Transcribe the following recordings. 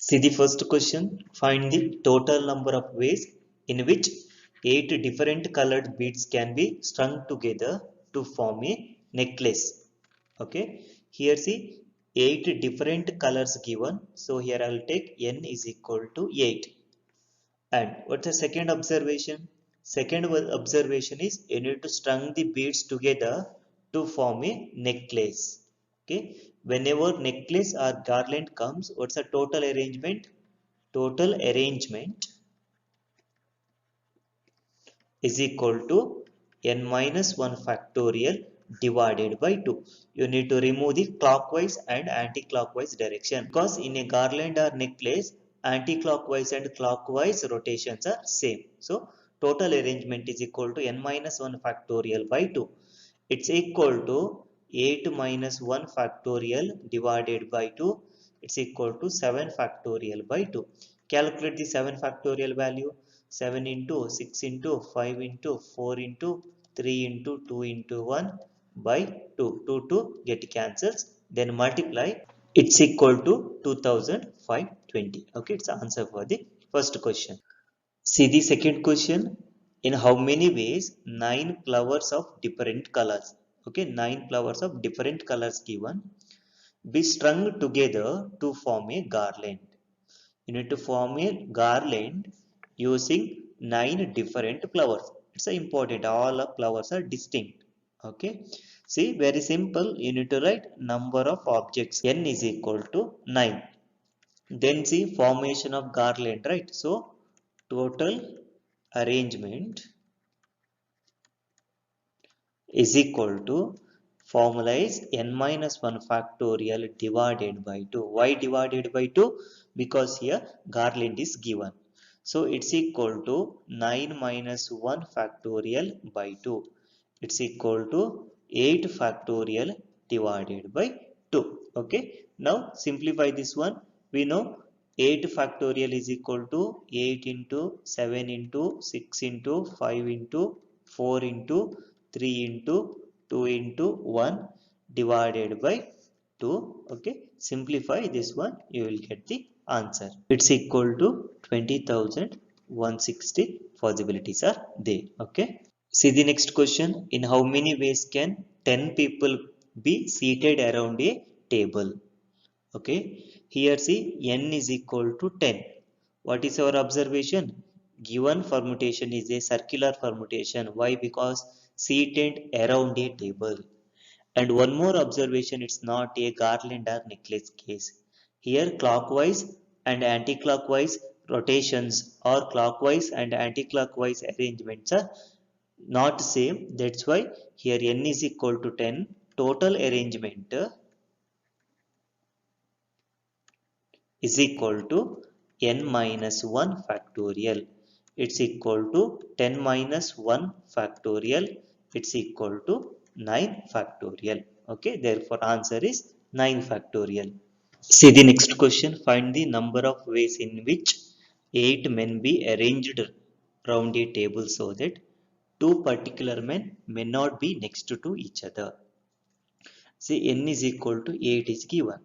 See the first question. Find the total number of ways in which 8 different colored beads can be strung together to form a necklace. Okay. Here see 8 different colors given. So here I will take n is equal to 8. And what's the second observation? Second observation is you need to strung the beads together to form a necklace. Okay. Whenever necklace or garland comes, what's the total arrangement? Total arrangement is equal to n minus 1 factorial divided by 2. You need to remove the clockwise and anti-clockwise direction because in a garland or necklace, anti-clockwise and clockwise rotations are same. So total arrangement is equal to n minus 1 factorial by 2. It's equal to 8 minus 1 factorial divided by 2. It's equal to 7 factorial by 2. Calculate the 7 factorial value. 7 into 6 into 5 into 4 into 3 into 2 into 1 by 2. 2 get cancels. Then multiply. It's equal to 2520. Okay, it's the answer for the first question. See the second question. In how many ways 9 flowers of different colors? Okay, 9 flowers of different colors given be strung together to form a garland. You need to form a garland using 9 different flowers. It's important. All of flowers are distinct. Okay. See, very simple. You need to write number of objects. N is equal to 9. Then see formation of garland, right? So total arrangement is equal to formula is n minus 1 factorial divided by 2. Why divided by 2? Because here garland is given. So it's equal to 9 minus 1 factorial by 2. It's equal to 8 factorial divided by 2. Okay. Now simplify this one. We know 8 factorial is equal to 8 into 7 into 6 into 5 into 4 into 3 into 2 into 1 divided by 2. Okay. Simplify this one. You will get the answer. It's equal to 20,160 possibilities are there. Okay. See the next question. In how many ways can 10 people be seated around a table? Okay. Here see n is equal to 10. What is our observation? Given permutation is a circular permutation. Why? Because seated around a table. And one more observation, it's not a garland or necklace case. Here clockwise and anti-clockwise rotations or clockwise and anti-clockwise arrangements are not same. That's why here n is equal to 10. Total arrangement is equal to n minus 1 factorial. It's equal to 10 minus 1 factorial. It's equal to 9 factorial. Okay, therefore answer is 9 factorial. See the next question. Find the number of ways in which 8 men be arranged round a table so that two particular men may not be next to each other. See n is equal to 8 is given.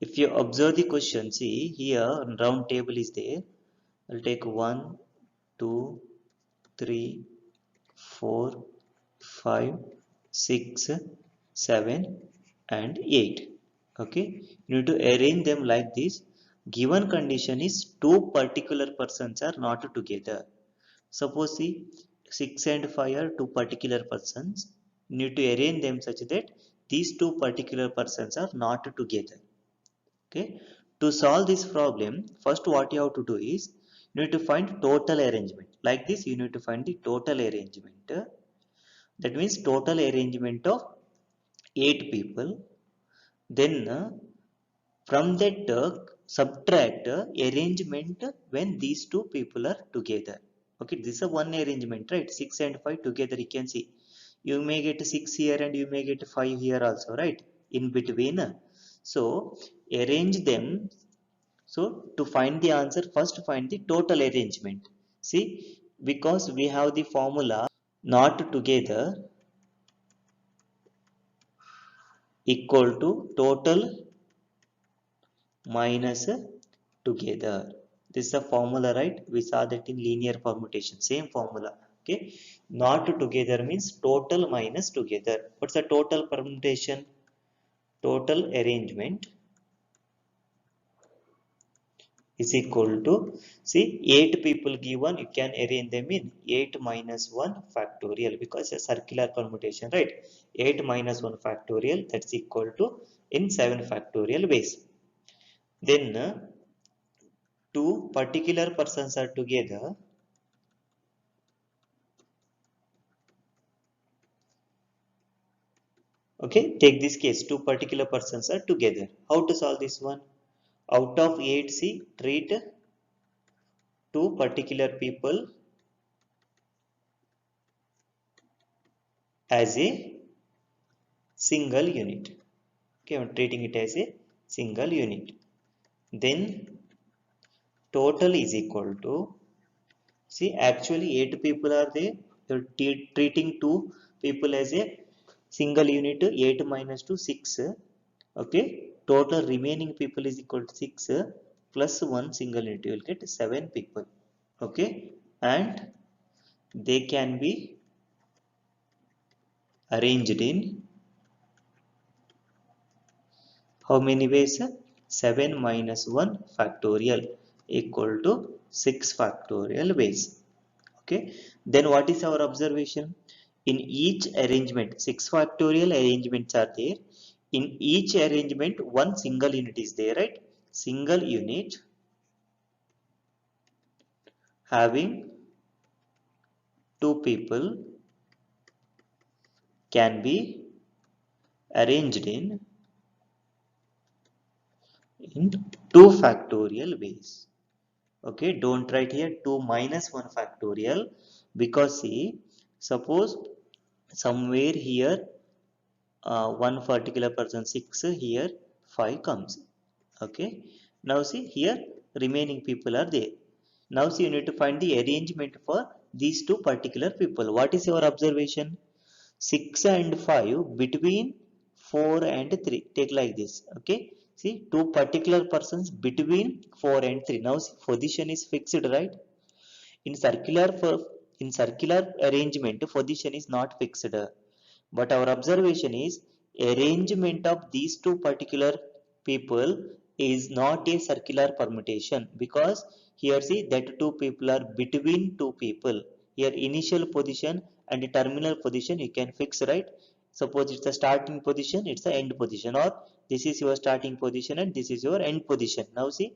If you observe the question, see here round table is there. I'll take 1, 2, 3, 4, 5, 6, 7 and 8. Okay. You need to arrange them like this. Given condition is two particular persons are not together. Suppose see 6 and 5 are two particular persons. You need to arrange them such that these two particular persons are not together. Okay. To solve this problem, first what you have to do is you need to find total arrangement. Like this, you need to find the total arrangement. That means total arrangement of 8 people. Then from that subtract arrangement when these two people are together. Okay, this is a one arrangement, right? 6 and 5 together, you can see. You may get 6 here and you may get 5 here also, right? In between. So arrange them. So to find the answer, first find the total arrangement. See, because we have the formula not together equal to total minus together. This is a formula, right? We saw that in linear permutation, same formula. Okay, not together means total minus together. What's the total permutation? Total arrangement is equal to, see, 8 people given, you can arrange them in 8 minus 1 factorial, because a circular permutation, right? 8 minus 1 factorial, that's equal to in 7 factorial ways. Then two particular persons are together. Okay, take this case, two particular persons are together. How to solve this one? Out of 8C, treat two particular people as a single unit. Okay, I'm treating it as a single unit. Then total is equal to, see, actually 8 people are there. You're treating two people as a single unit. 8 minus 2, 6. Okay, total remaining people is equal to 6 plus 1 single unit. You will get 7 people. Okay, and they can be arranged in how many ways? 7 minus 1 factorial equal to 6 factorial ways. Okay, then what is our observation? In each arrangement, 6 factorial arrangements are there. In each arrangement, one single unit is there, right? Single unit having two people can be arranged in 2 factorial ways. Okay, don't write here 2 minus 1 factorial, because see, suppose somewhere here one particular person 6, here 5 comes. Okay, now see, here remaining people are there. Now see, you need to find the arrangement for these two particular people. What is your observation? 6 and 5 between 4 and 3, take like this. Okay, see, two particular persons between 4 and 3. Now see, position is fixed, right? In circular arrangement, position is not fixed, but our observation is arrangement of these two particular people is not a circular permutation, because here see that two people are between two people. Here initial position and terminal position you can fix, right? Suppose it's a starting position, it's a end position, or this is your starting position and this is your end position. Now see,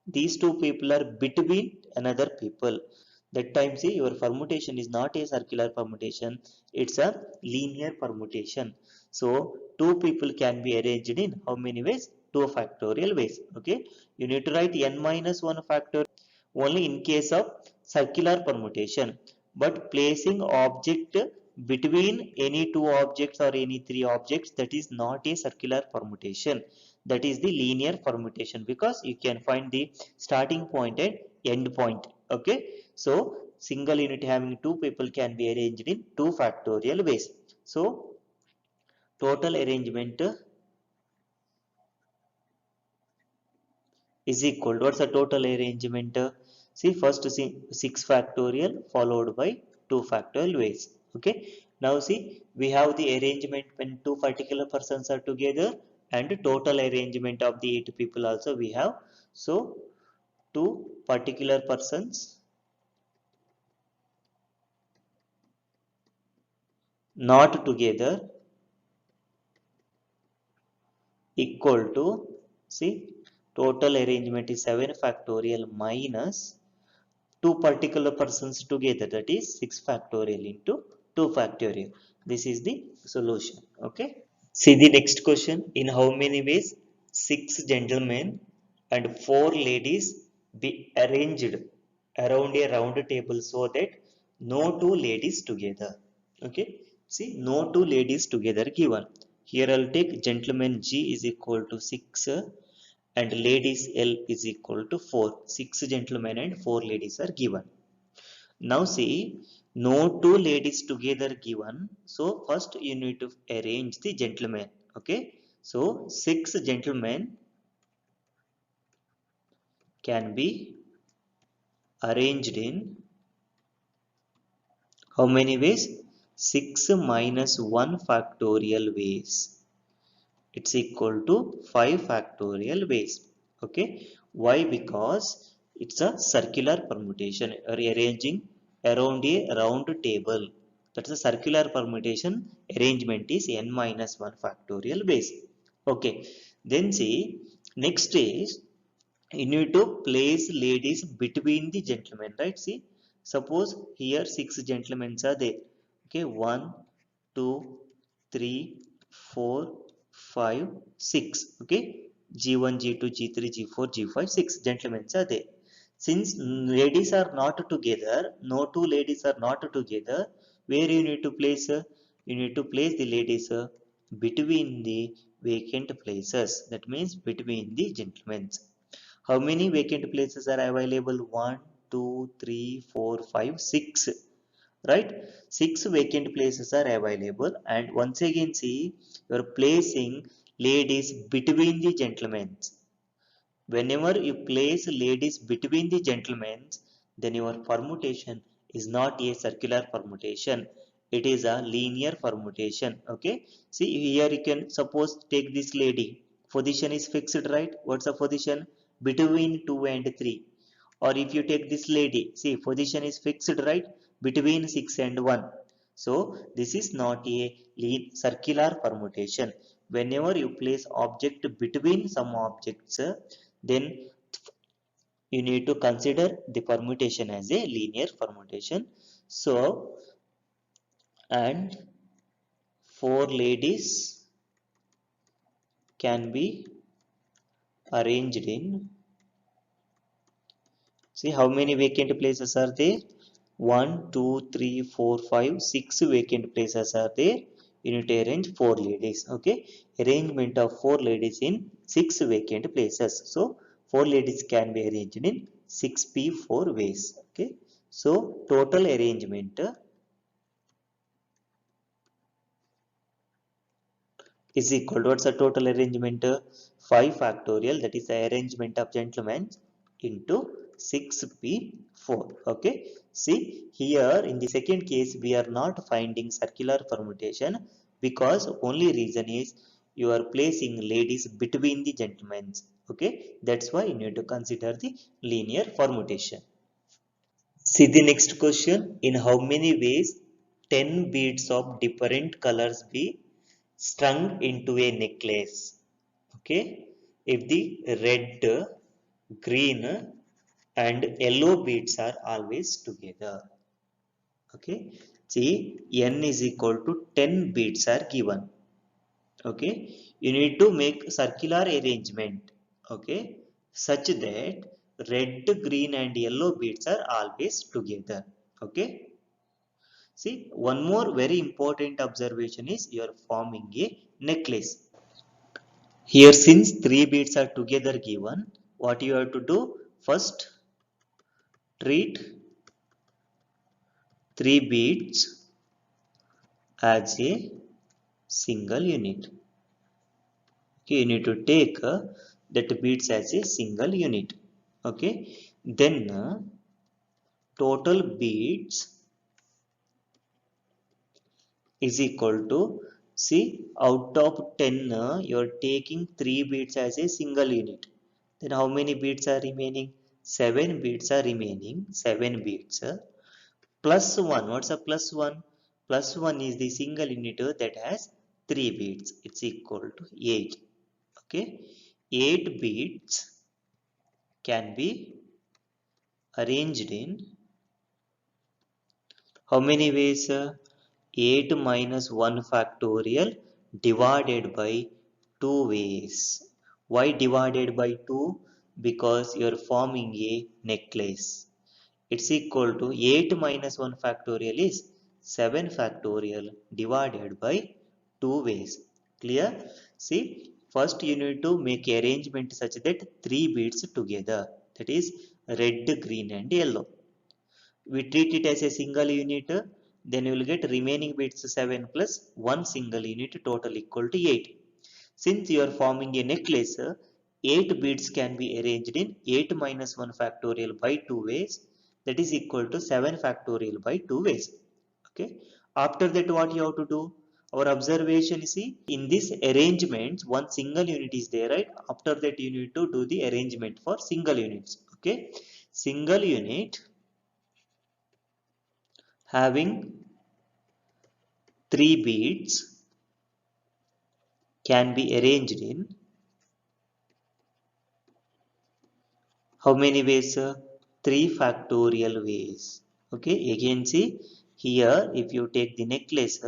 these two people are between another people. That time see, your permutation is not a circular permutation, it's a linear permutation. So two people can be arranged in how many ways? 2 factorial ways. Okay, you need to write n minus 1 factorial only in case of circular permutation, but placing object between any two objects or any three objects, that is not a circular permutation, that is the linear permutation, because you can find the starting point and end point. Okay, so single unit having two people can be arranged in 2 factorial ways. So total arrangement is equal to, what's the total arrangement? See, first see 6 factorial followed by 2 factorial ways. Okay, now see, we have the arrangement when two particular persons are together, and total arrangement of the 8 people also we have. So two particular persons not together equal to, see, total arrangement is 7 factorial minus two particular persons together, that is 6 factorial into 2 factorial. This is the solution. Okay, see the next question. In how many ways 6 gentlemen and 4 ladies be arranged around a round table so that no two ladies together? Okay, see, no two ladies together given. Here I'll take gentleman G is equal to 6 and ladies L is equal to 4. 6 gentlemen and 4 ladies are given. Now see, no two ladies together given. So first you need to arrange the gentlemen. Okay, so 6 gentlemen can be arranged in how many ways? 6 minus 1 factorial ways. It's equal to 5 factorial ways. Okay. Why? Because it's a circular permutation or arranging around a round table. That's a circular permutation. Arrangement is n minus 1 factorial base. Okay. Then see, next is you need to place ladies between the gentlemen, right? See, suppose here 6 gentlemen are there. Okay, 1 2 3 4 5 6. Okay, g1 g2 g3 g4 g5 6 gentlemen are there. Since ladies are not together, no two ladies are not together, where you need to place, you need to place the ladies between the vacant places, that means between the gentlemen. How many vacant places are available? 1, 2, 3, 4, 5, 6. Right? 6 vacant places are available. And once again, see, you are placing ladies between the gentlemen. Whenever you place ladies between the gentlemen, then your permutation is not a circular permutation. It is a linear permutation. Okay. See, here you can suppose take this lady. Position is fixed, right? What's the position? Between 2 and 3. Or if you take this lady, see, position is fixed, right? Between 6 and 1. So this is not a circular permutation. Whenever you place object between some objects, then you need to consider the permutation as a linear permutation. So, and 4 ladies can be arranged in, see how many vacant places are there? 1, 2, 3, 4, 5, 6 vacant places are there. You need to arrange 4 ladies. Okay. Arrangement of 4 ladies in 6 vacant places. So 4 ladies can be arranged in 6p4 ways. Okay. So total arrangement is equal to, what's the total arrangement? 5 factorial, that is the arrangement of gentlemen, into 6p4. Okay. See, here in the second case we are not finding circular permutation, because only reason is you are placing ladies between the gentlemen. Okay, that's why you need to consider the linear permutation. See the next question. In how many ways 10 beads of different colors be strung into a necklace? Okay. If the red, green and yellow beads are always together. Okay. See, n is equal to 10 beads are given. Okay. You need to make circular arrangement. Okay. Such that red, green and yellow beads are always together. Okay. See, one more very important observation is you are forming a necklace. Here, since 3 beads are together given, what you have to do? First, treat 3 beads as a single unit. Okay, you need to take that beads as a single unit. Okay, then total beads is equal to, see, out of 10 you're taking 3 beads as a single unit, then how many beads are remaining? 7 beads are remaining. 7 beads plus 1. What's a plus 1? Plus 1 is the single unit that has 3 beads. It's equal to 8. Okay, 8 beads can be arranged in how many ways? 8 minus 1 factorial divided by 2 ways. Why divided by 2? Because you are forming a necklace. It's equal to 8 minus 1 factorial is 7 factorial divided by 2 ways. Clear? See, first you need to make arrangement such that 3 beads together. That is red, green and yellow. We treat it as a single unit, then you will get remaining bits 7 plus 1 single unit, total equal to 8. Since you are forming a necklace, 8 bits can be arranged in 8 minus 1 factorial by 2 ways, that is equal to 7 factorial by 2 ways. Okay, after that what you have to do? Our observation, see, in this arrangement one single unit is there, right? After that you need to do the arrangement for single units. Okay, single unit having 3 bits can be arranged in how many ways? 3 factorial ways. Okay, again see, here if you take the necklace,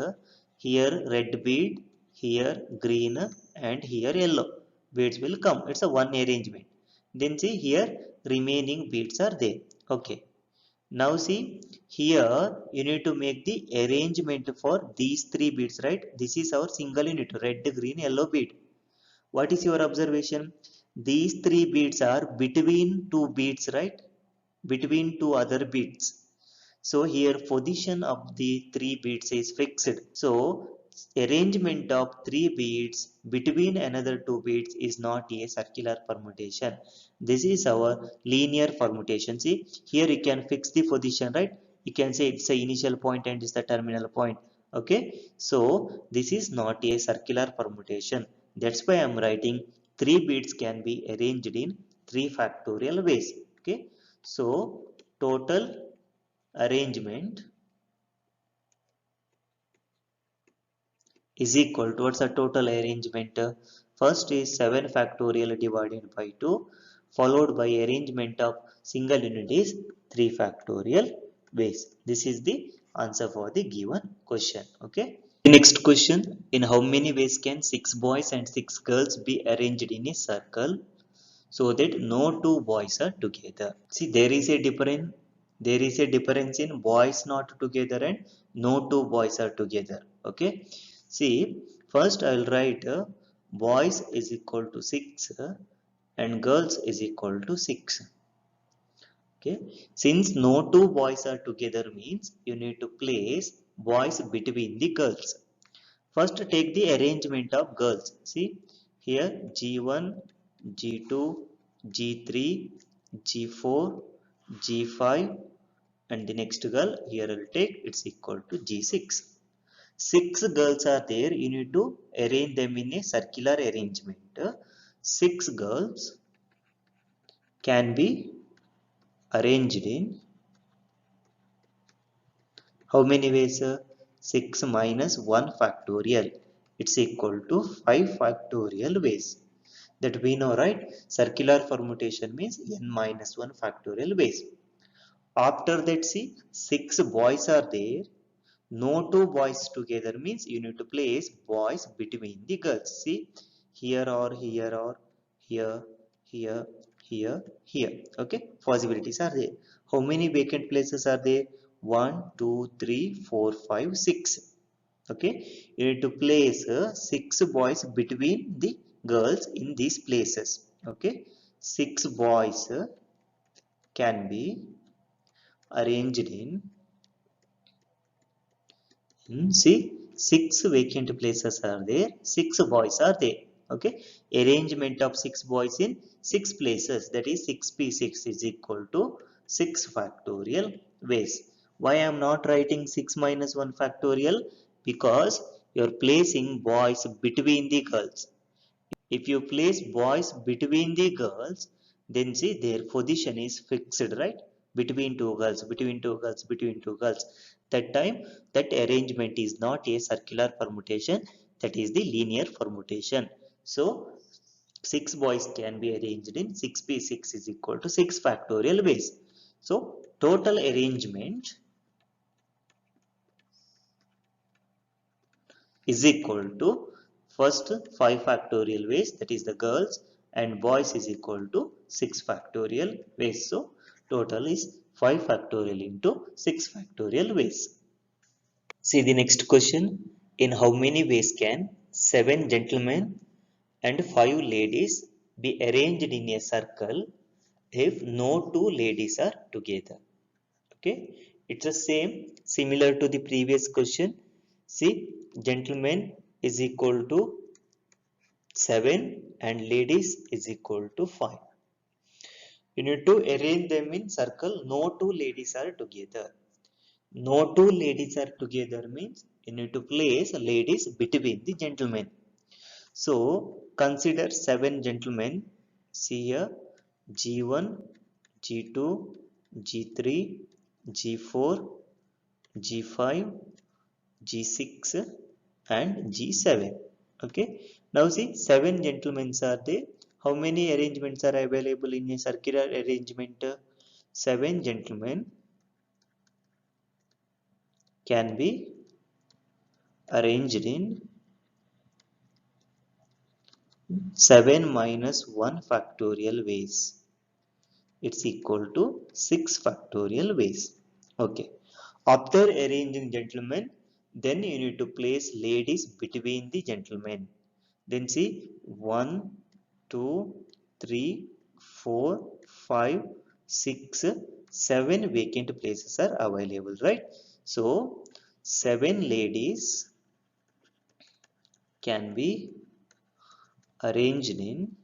here red bead, here green, and here yellow beads will come. It's a one arrangement. Then see, here remaining beads are there. Okay, now see, here you need to make the arrangement for these 3 beads, right? This is our single unit, red, green, yellow bead. What is your observation? These 3 beads are between 2 beads, right? Between 2 other beads. So here position of the 3 beads is fixed. So arrangement of 3 beads between another 2 beads is not a circular permutation. This is our linear permutation. See, here you can fix the position, right? You can say it's the initial point and it's the terminal point. Okay, so this is not a circular permutation. That's why I'm writing 3 beads can be arranged in 3 factorial ways. Okay, so total arrangement is equal to, what's the total arrangement? First is 7 factorial divided by 2, followed by arrangement of single unit is 3 factorial ways. This is the answer for the given question. Okay. The next question, in how many ways can 6 boys and 6 girls be arranged in a circle so that no two boys are together? See, there is a difference. There is a difference in boys not together and no two boys are together. Okay. See, first I'll write boys is equal to 6 and girls is equal to 6. Okay. Since no two boys are together means you need to place boys between the girls. First take the arrangement of girls. See, here G1, G2, G3, G4, G5, and the next girl here I'll take, it's equal to G6. 6 girls are there, you need to arrange them in a circular arrangement. 6 girls can be arranged in how many ways? 6 minus 1 factorial. It's equal to 5 factorial ways. That we know, right? Circular permutation means n minus 1 factorial ways. After that, see, 6 boys are there. No two boys together means you need to place boys between the girls. See, here or here or here, here, here, here. Okay, possibilities are there. How many vacant places are there? 1, 2, 3, 4, 5, 6. Okay, you need to place 6 boys between the girls in these places. Okay, 6 boys can be arranged in see, 6 vacant places are there, 6 boys are there. Okay, arrangement of 6 boys in 6 places, that is 6p6 is equal to 6 factorial ways. Why I am not writing 6 minus 1 factorial? Because you are placing boys between the girls. If you place boys between the girls, then see their position is fixed, right? Between two girls, between two girls, between two girls. That time, that arrangement is not a circular permutation, that is the linear permutation. So, 6 boys can be arranged in 6p6 is equal to 6 factorial ways. So, total arrangement is equal to first 5 factorial ways, that is the girls, and boys is equal to 6 factorial ways. So total is 5 factorial into 6 factorial ways. See the next question, in how many ways can 7 gentlemen and 5 ladies be arranged in a circle if no two ladies are together? Okay, it's the same, similar to the previous question. See, gentleman is equal to 7 and ladies is equal to 5. You need to arrange them in circle. No two ladies are together. No two ladies are together means you need to place ladies between the gentlemen. So consider 7 gentlemen. See here G1, G2, G3, G4, G5, G6 and G7. Okay. Now see 7 gentlemen are there. How many arrangements are available in a circular arrangement? 7 gentlemen can be arranged in 7 minus 1 factorial ways. It's equal to 6 factorial ways. Okay. After arranging gentlemen, then you need to place ladies between the gentlemen. Then see 1, 2, 3, 4, 5, 6, 7 vacant places are available, right? So 7 ladies can be arranged in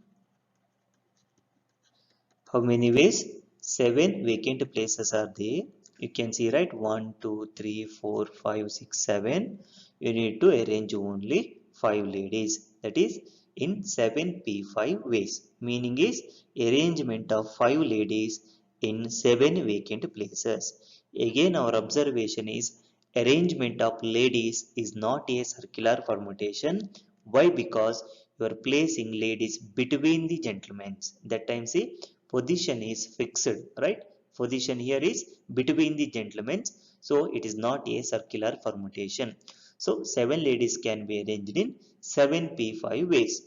how many ways? 7 vacant places are there. You can see, right? 1, 2, 3, 4, 5, 6, 7. You need to arrange only 5 ladies. That is in 7p5 ways. Meaning is arrangement of 5 ladies in 7 vacant places. Again, our observation is arrangement of ladies is not a circular permutation. Why? Because you are placing ladies between the gentlemen. That time, see, position is fixed, right? Position here is between the gentlemen, so it is not a circular permutation. So 7 ladies can be arranged in 7p5 ways.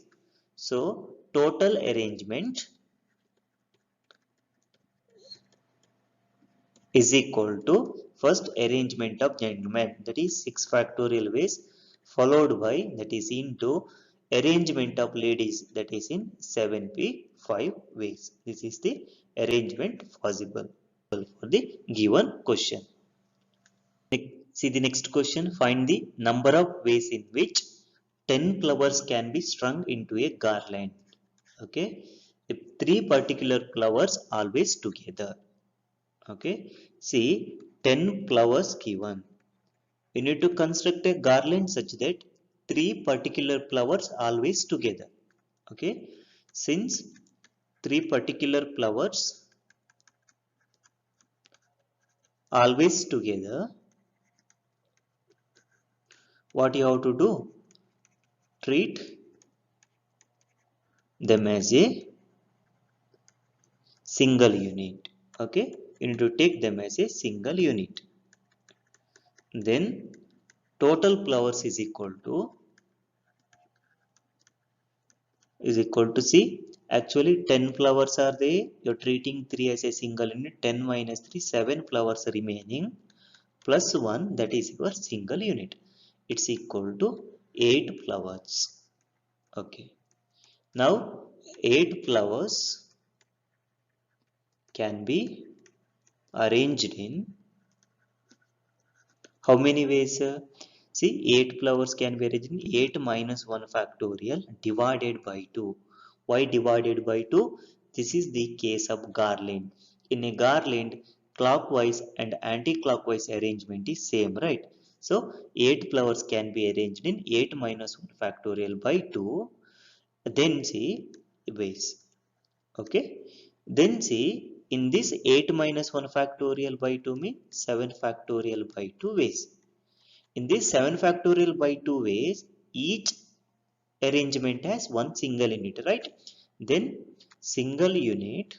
So total arrangement is equal to first arrangement of gentlemen, that is 6 factorial ways, followed by that is into arrangement of ladies, that is in 7p5 ways. This is the arrangement possible for the given question. See the next question. Find the number of ways in which 10 flowers can be strung into a garland. Okay, if 3 particular flowers always together. Okay, see 10 flowers given. You need to construct a garland such that 3 particular flowers always together. Okay, since 3 particular flowers always together, what you have to do? Treat them as a single unit. Okay, you need to take them as a single unit. Then total flowers is equal to see, actually 10 flowers are there, you're treating 3 as a single unit. 10 minus 3, 7 flowers remaining, plus 1, that is your single unit. It's equal to 8 flowers. Okay, now 8 flowers can be arranged in how many ways? See, 8 flowers can be arranged in 8 minus 1 factorial divided by 2. Why divided by 2? This is the case of garland. In a garland, clockwise and anti-clockwise arrangement is same, right? So 8 flowers can be arranged in 8 minus 1 factorial by 2. Then see ways. Okay. Then see, in this 8 minus 1 factorial by 2 means 7 factorial by 2 ways. In this 7 factorial by 2 ways, each arrangement has one single unit, right? Then single unit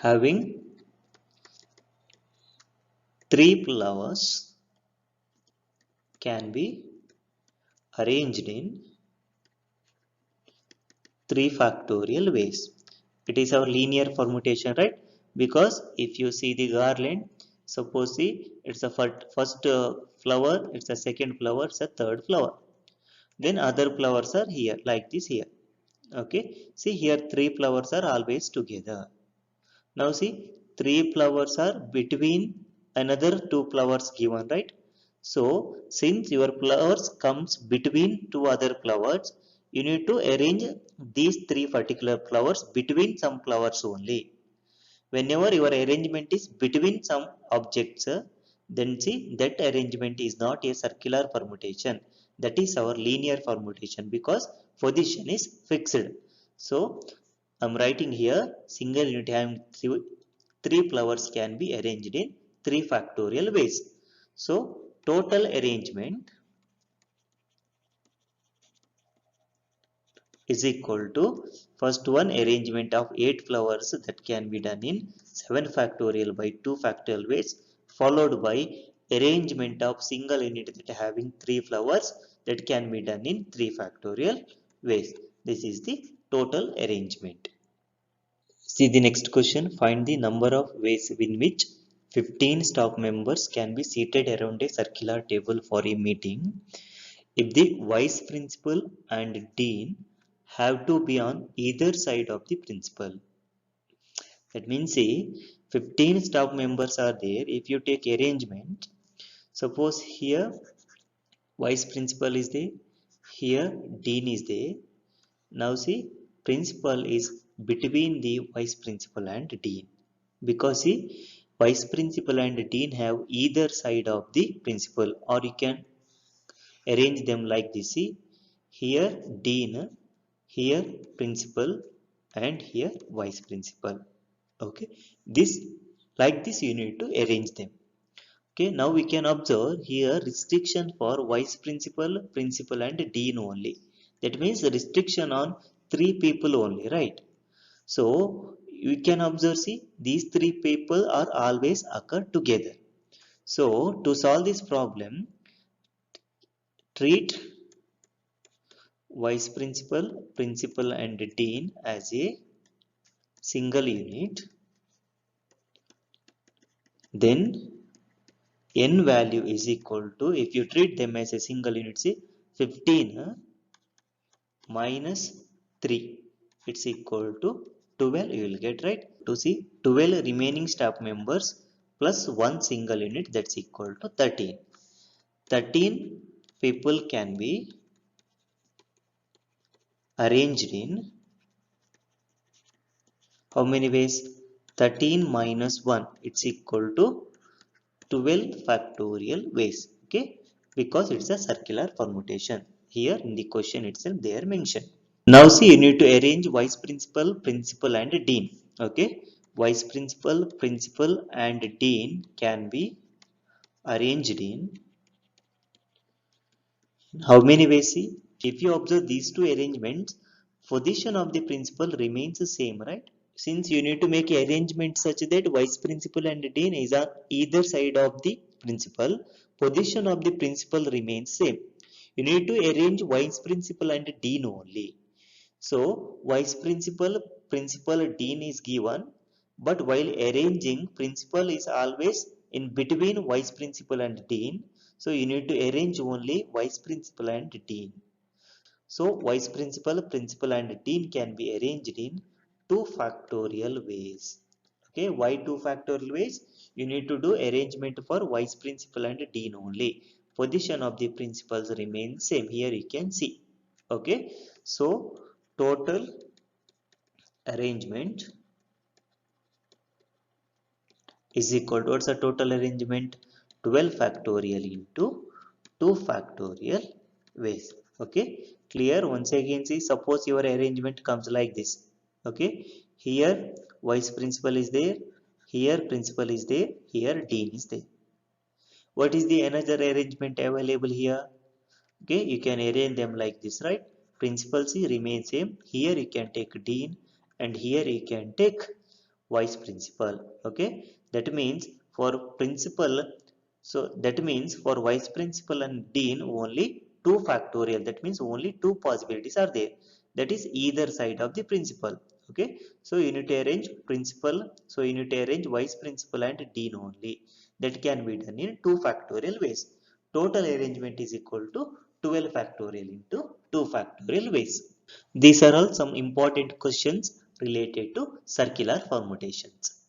having 3 flowers can be arranged in 3 factorial ways. It is our linear permutation, right? Because if you see the garland, suppose see it's the first flower, it's the second flower, it's the third flower. Then other flowers are here, like this here. Okay, see here 3 flowers are always together. Now see 3 flowers are between another 2 flowers given, right? So since your flowers comes between two other flowers, you need to arrange these three particular flowers between some flowers only. Whenever your arrangement is between some objects, then see that arrangement is not a circular permutation. That is our linear permutation because position is fixed. So I'm writing here single unit having three flowers can be arranged in 3 factorial ways. So total arrangement is equal to first one arrangement of 8 flowers that can be done in 7 factorial by 2 factorial ways, followed by arrangement of single unit that having 3 flowers that can be done in 3 factorial ways. This is the total arrangement. See the next question. Find the number of ways in which 15 staff members can be seated around a circular table for a meeting if the vice principal and dean have to be on either side of the principal. That means see 15 staff members are there. If you take arrangement, suppose here vice principal is there, here dean is there. Now see principal is between the vice principal and dean because see vice principal and dean have either side of the principal, or you can arrange them like this. See here dean, here principal, and here vice principal. Okay, this like this you need to arrange them. Okay, now we can observe here restriction for vice principal, principal and dean only. That means the restriction on 3 people only, right? So you can observe, see these 3 people are always occur together. So to solve this problem, treat vice principal, principal and dean as a single unit. Then n value is equal to, if you treat them as a single unit, see 15 minus 3, it's equal to 12, you will get, right? To see 12 remaining staff members plus 1 single unit, that's equal to 13. 13 people can be arranged in how many ways? 13 minus 1, it's equal to 12 factorial ways. Okay, because it's a circular permutation. Here in the question itself they are mentioned. Now see you need to arrange vice principal, principal and dean. Okay, vice principal, principal and dean can be arranged in how many ways? See, if you observe these two arrangements, position of the principal remains the same, right? Since you need to make an arrangement such that vice principal and dean is on either side of the principal, position of the principal remains same. You need to arrange vice principal and dean only. So vice principal, principal, dean is given, but while arranging, principal is always in between vice principal and dean. So you need to arrange only vice principal and dean. So vice principal, principal and dean can be arranged in 2 factorial ways. Okay, why 2 factorial ways? You need to do arrangement for vice principal and dean only. Position of the principals remains same. Here you can see. Okay, so total arrangement is equal to, what's the total arrangement? 12 factorial into 2 factorial ways. Okay, clear? Once again see, suppose your arrangement comes like this. Okay, here vice principal is there, here principal is there, here dean is there. What is the another arrangement available here? Okay, you can arrange them like this, right? Principal C remains same. Here you can take dean and here you can take vice principal. Okay, that means for principal, so that means for vice principal and dean only 2 factorial, that means only 2 possibilities are there, that is either side of the principal. Okay, so you need to arrange principal, so you need to arrange vice principal and dean only. That can be done in 2 factorial ways. Total arrangement is equal to 12 factorial into 2 factorial ways. These are all some important questions related to circular permutations.